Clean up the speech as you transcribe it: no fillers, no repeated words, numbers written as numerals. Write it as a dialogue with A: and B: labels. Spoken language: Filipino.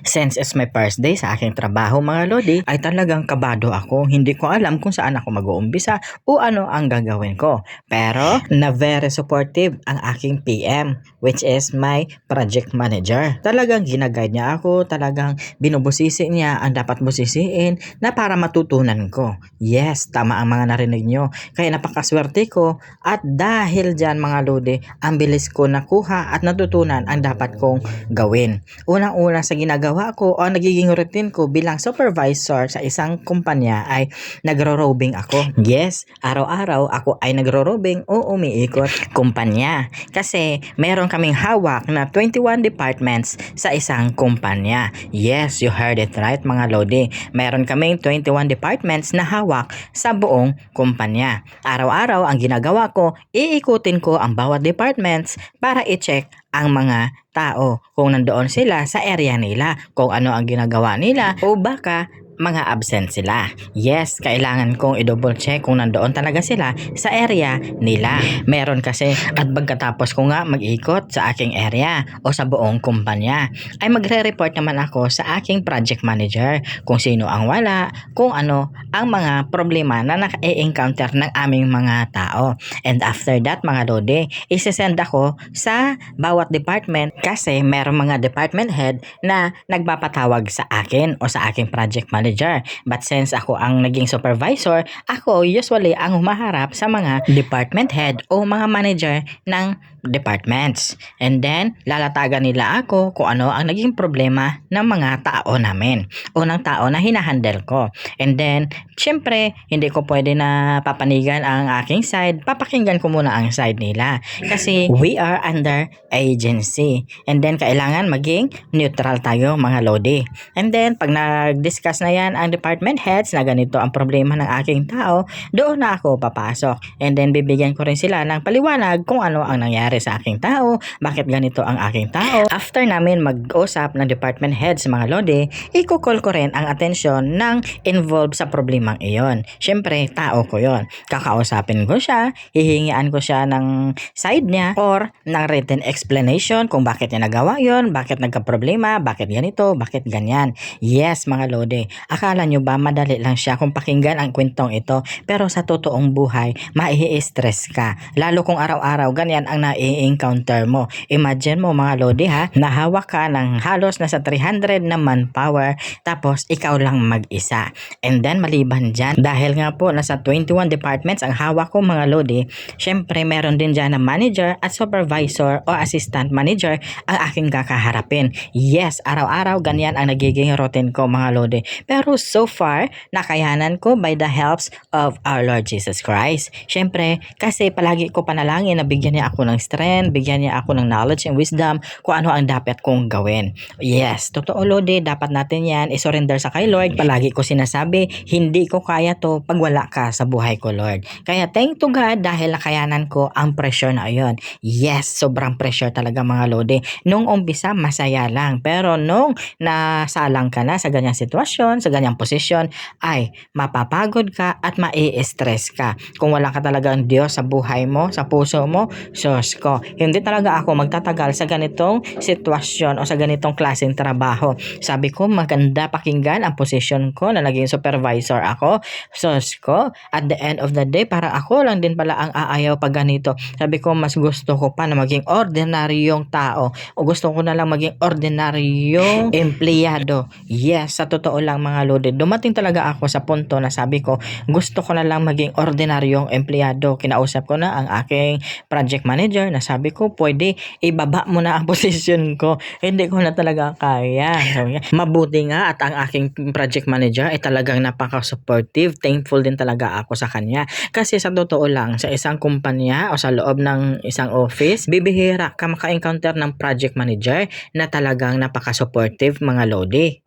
A: Since it's my first day sa aking trabaho mga lodi, ay talagang kabado ako. Hindi ko alam kung saan ako mag-uumpisa o ano ang gagawin ko. Pero na very supportive ang aking PM, which is my project manager. Talagang ginaguide niya ako, talagang binubusisi niya ang dapat busisiin na para matutunan ko. Yes, tama ang mga narinig nyo. Kaya napakaswerte ko at dahil dyan mga lodi, ang bilis ko nakuha at natutunan ang dapat kong gawin. Unang-una sa ginagawa ko o nagiging routine ko bilang supervisor sa isang kumpanya ay nagro-robing ako. Yes, araw-araw ako ay nagro-robing o umiikot kumpanya. Kasi meron kaming hawak na 21 departments sa isang kumpanya. Yes, you heard it right mga lodi. Meron kaming 21 departments na hawak sa buong kumpanya. Araw-araw ang ginagawa ko, iikutin ko ang bawat departments para i-check ang mga tao kung nandoon sila sa area nila, kung ano ang ginagawa nila o baka mga absent sila. Yes, kailangan kong i-double check kung nandoon talaga sila sa area nila. Meron kasi at pagkatapos ko nga mag-ikot sa aking area o sa buong kumpanya ay magre-report naman ako sa aking project manager kung sino ang wala, kung ano ang mga problema na naka-encounter ng aming mga tao. And after that mga lodi, isesend ako sa bawat department kasi meron mga department head na nagpapatawag sa akin o sa aking project manager. But since ako ang naging supervisor, ako usually ang humaharap sa mga department head o mga manager ng departments. And then, lalatagan nila ako kung ano ang naging problema ng mga tao namin o ng tao na hinahandle ko. And then, syempre, hindi ko pwede na papanigan ang aking side. Papakinggan ko muna ang side nila. Kasi we are under agency. And then, kailangan maging neutral tayo mga lodi. And then, pag nag-discuss na yan ang department heads na ganito ang problema ng aking tao, doon na ako papasok. And then, bibigyan ko rin sila ng paliwanag kung ano ang nangyari sa aking tao, bakit ganito ang aking tao. After namin mag-usap ng department heads mga lodi, i-call ko rin ang atensyon ng involved sa problemang iyon. Syempre, tao ko yon. Kakausapin ko siya, hihingian ko siya ng side niya or ng written explanation kung bakit niya nagawa yon, bakit nagka-problema, bakit ganito, bakit ganyan. Yes mga lodi, akala nyo ba madali lang siya kung pakinggan ang kwentong ito, pero sa totoong buhay, mai-stress ka. Lalo kung araw-araw ganyan ang encounter mo. Imagine mo mga lodi ha, nahawak ka ng halos nasa 300 na manpower tapos ikaw lang mag-isa. And then maliban dyan, dahil nga po nasa 21 departments ang hawak ko mga lodi, syempre meron din dyan na manager at supervisor o assistant manager ang aking kakaharapin. Yes, araw-araw ganyan ang nagiging routine ko mga lodi. Pero so far, nakayanan ko by the helps of our Lord Jesus Christ. Syempre, kasi palagi ko panalangin na bigyan niya ako ng strength, bigyan niya ako ng knowledge and wisdom kung ano ang dapat kong gawin. Yes, totoo lodi, dapat natin yan i-surrender sa kay Lord. Palagi ko sinasabi, hindi ko kaya to pag wala ka sa buhay ko Lord. Kaya thank to God dahil nakayanan ko ang pressure na ayon. Yes, sobrang pressure talaga mga lodi. Nung umpisa, masaya lang. Pero nung nasalang ka na sa ganyang sitwasyon, sa ganyang posisyon, ay mapapagod ka at mai-stress ka. Kung wala ka talagang Diyos sa buhay mo, sa puso mo, sus ko, hindi talaga ako magtatagal sa ganitong sitwasyon o sa ganitong klaseng trabaho. Sabi ko, maganda pakinggan ang posisyon ko na naging supervisor ako. Sus ko, at the end of the day, parang ako lang din pala ang aayaw pag ganito. Sabi ko, mas gusto ko pa na maging ordinaryong tao o gusto ko na lang maging ordinaryong empleyado. Yes, sa totoo lang mga lodi, dumating talaga ako sa punto na sabi ko, gusto ko na lang maging ordinaryong empleyado. Kinausap ko na ang aking project manager na sabi ko, pwede ibaba mo na ang position ko. Hindi ko na talaga kaya. Mabuti nga at ang aking project manager ay talagang napaka-supportive. Thankful din talaga ako sa kanya. Kasi sa totoo lang, sa isang kumpanya o sa loob ng isang office, bibihira ka maka-encounter ng project manager na talagang napaka-supportive mga lodi.